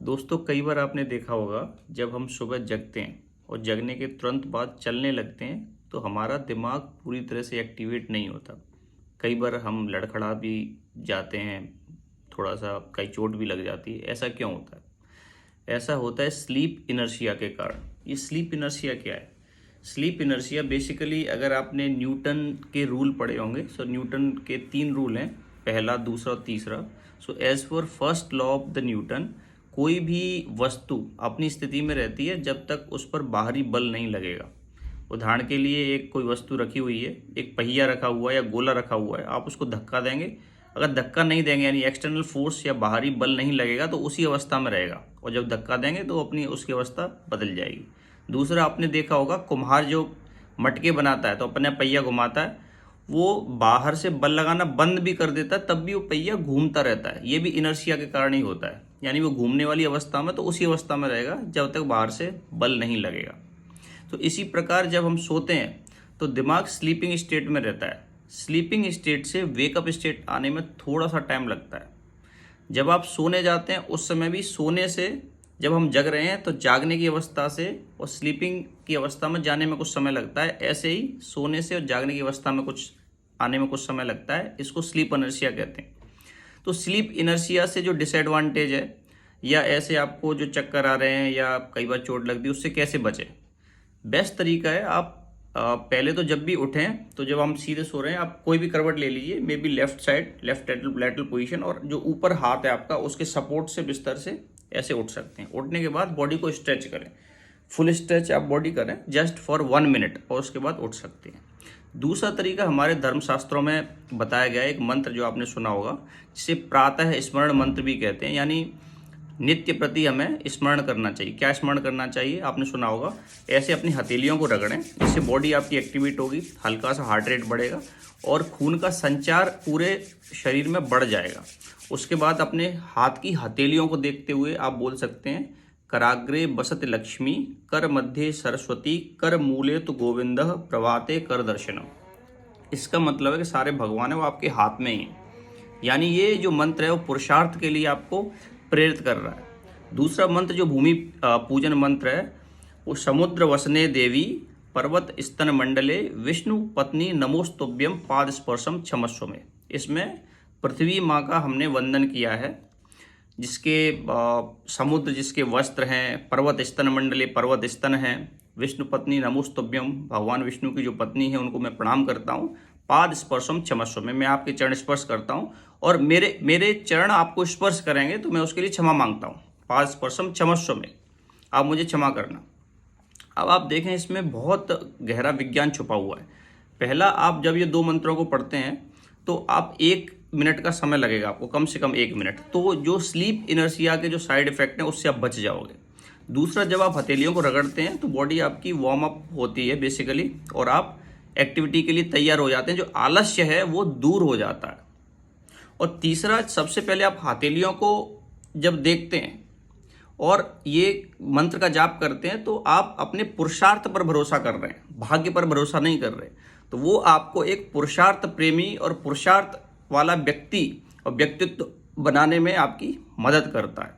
दोस्तों कई बार आपने देखा होगा जब हम सुबह जगते हैं और जगने के तुरंत बाद चलने लगते हैं तो हमारा दिमाग पूरी तरह से एक्टिवेट नहीं होता। कई बार हम लड़खड़ा भी जाते हैं, थोड़ा सा कई चोट भी लग जाती है। ऐसा क्यों होता है? ऐसा होता है स्लीप इनर्शिया के कारण। ये स्लीप इनर्शिया क्या है? स्लीप इनर्शिया बेसिकली अगर आपने न्यूटन के रूल पढ़े होंगे, सो न्यूटन के 3 रूल हैं, पहला, दूसरा और तीसरा। So as per first law of the Newton, कोई भी वस्तु अपनी स्थिति में रहती है जब तक उस पर बाहरी बल नहीं लगेगा। उदाहरण के लिए एक कोई वस्तु रखी हुई है, एक पहिया रखा हुआ है या गोला रखा हुआ है, आप उसको धक्का देंगे, अगर धक्का नहीं देंगे यानी एक्सटर्नल फोर्स या बाहरी बल नहीं लगेगा तो उसी अवस्था में रहेगा, और जब धक्का देंगे तो अपनी उसकी अवस्था बदल जाएगी। दूसरा, आपने देखा होगा कुम्हार जो मटके बनाता है तो अपना पहिया घुमाता है, वो बाहर से बल लगाना बंद भी कर देता है तब भी वो पहिया घूमता रहता है। ये भी इनर्शिया के कारण ही होता है, यानी वो घूमने वाली अवस्था में तो उसी अवस्था में रहेगा जब तक बाहर से बल नहीं लगेगा। तो इसी प्रकार जब हम सोते हैं तो दिमाग स्लीपिंग स्टेट में रहता है। स्लीपिंग स्टेट से वेकअप स्टेट आने में थोड़ा सा टाइम लगता है। जब आप सोने जाते हैं उस समय भी सोने से, जब हम जग रहे हैं तो जागने की अवस्था से और स्लीपिंग की अवस्था में जाने में कुछ समय लगता है। ऐसे ही सोने से और जागने की अवस्था में कुछ आने में कुछ समय लगता है। इसको स्लीप इनर्शिया कहते हैं। तो स्लीप इनर्शिया से जो डिसएडवांटेज है, या ऐसे आपको जो चक्कर आ रहे हैं या कई बार चोट लगती है, उससे कैसे बचें? बेस्ट तरीका है, आप पहले तो जब भी उठें तो जब हम सीधे सो रहे हैं आप कोई भी करवट ले लीजिए, may be left side, left lateral position, और जो ऊपर हाथ है आपका उसके सपोर्ट से बिस्तर से ऐसे उठ सकते हैं। उठने के बाद बॉडी को स्ट्रेच करें, फुल स्ट्रेच आप बॉडी करें जस्ट फॉर 1 मिनट, और उसके बाद उठ सकते हैं। दूसरा तरीका हमारे धर्मशास्त्रों में बताया गया है, एक मंत्र जो आपने सुना होगा, जिसे प्रातः स्मरण मंत्र भी कहते हैं, यानी नित्य प्रति हमें स्मरण करना चाहिए। क्या स्मरण करना चाहिए? आपने सुना होगा, ऐसे अपनी हथेलियों को रगड़ें, इससे बॉडी आपकी एक्टिवेट होगी, हल्का सा हार्ट रेट बढ़ेगा और खून का संचार पूरे शरीर में बढ़ जाएगा। उसके बाद अपने हाथ की हथेलियों को देखते हुए आप बोल सकते हैं, कराग्रे बसत लक्ष्मी, कर मध्य सरस्वती, कर मूले तो गोविंद, प्रभाते कर दर्शनम। इसका मतलब है कि सारे भगवान है वो आपके हाथ में ही है, यानी ये जो मंत्र है वो पुरुषार्थ के लिए आपको प्रेरित कर रहा है। दूसरा मंत्र जो भूमि पूजन मंत्र है, वो समुद्र वसने देवी, पर्वत स्तन मंडले, विष्णु पत्नी नमोस्तुभ्यम, पाद स्पर्शम क्षमस्व में। इसमें पृथ्वी माँ का हमने वंदन किया है, जिसके समुद्र जिसके वस्त्र हैं, पर्वत स्तन मंडले पर्वत स्तन हैं, विष्णु पत्नी नमोस्तुभ्यम भगवान विष्णु की जो पत्नी है उनको मैं प्रणाम करता हूँ, पाद स्पर्शम क्षमस्व में, मैं आपके चरण स्पर्श करता हूँ और मेरे चरण आपको स्पर्श करेंगे तो मैं उसके लिए क्षमा मांगता हूँ। पाद स्पर्शम क्षमस्व में, आप मुझे क्षमा करना। अब आप देखें इसमें बहुत गहरा विज्ञान छुपा हुआ है। पहला, आप जब ये 2 मंत्रों को पढ़ते हैं तो आप 1 मिनट का समय लगेगा आपको, कम से कम 1 मिनट, तो जो स्लीप इनर्शिया के जो साइड इफेक्ट हैं उससे आप बच जाओगे। दूसरा, जब आप हथेलियों को रगड़ते हैं तो बॉडी आपकी वार्म अप होती है बेसिकली, और आप एक्टिविटी के लिए तैयार हो जाते हैं, जो आलस्य है वो दूर हो जाता है। और तीसरा, सबसे पहले आप हथेलियों को जब देखते हैं और ये मंत्र का जाप करते हैं तो आप अपने पुरुषार्थ पर भरोसा कर रहे हैं, भाग्य पर भरोसा नहीं कर रहे। तो वो आपको एक पुरुषार्थ प्रेमी और पुरुषार्थ वाला व्यक्ति और व्यक्तित्व बनाने में आपकी मदद करता है।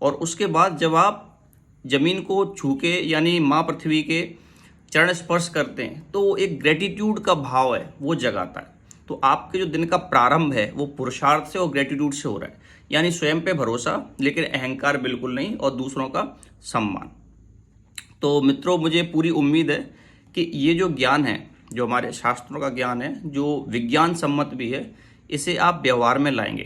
और उसके बाद जब आप जमीन को छू के यानी माँ पृथ्वी के चरण स्पर्श करते हैं तो वो एक ग्रेटिट्यूड का भाव है वो जगाता है। तो आपके जो दिन का प्रारंभ है वो पुरुषार्थ से और ग्रेटिट्यूड से हो रहा है, यानी स्वयं पे भरोसा, लेकिन अहंकार बिल्कुल नहीं, और दूसरों का सम्मान। तो मित्रों, मुझे पूरी उम्मीद है कि ये जो ज्ञान है, जो हमारे शास्त्रों का ज्ञान है, जो विज्ञान सम्मत भी है, इसे आप व्यवहार में लाएंगे।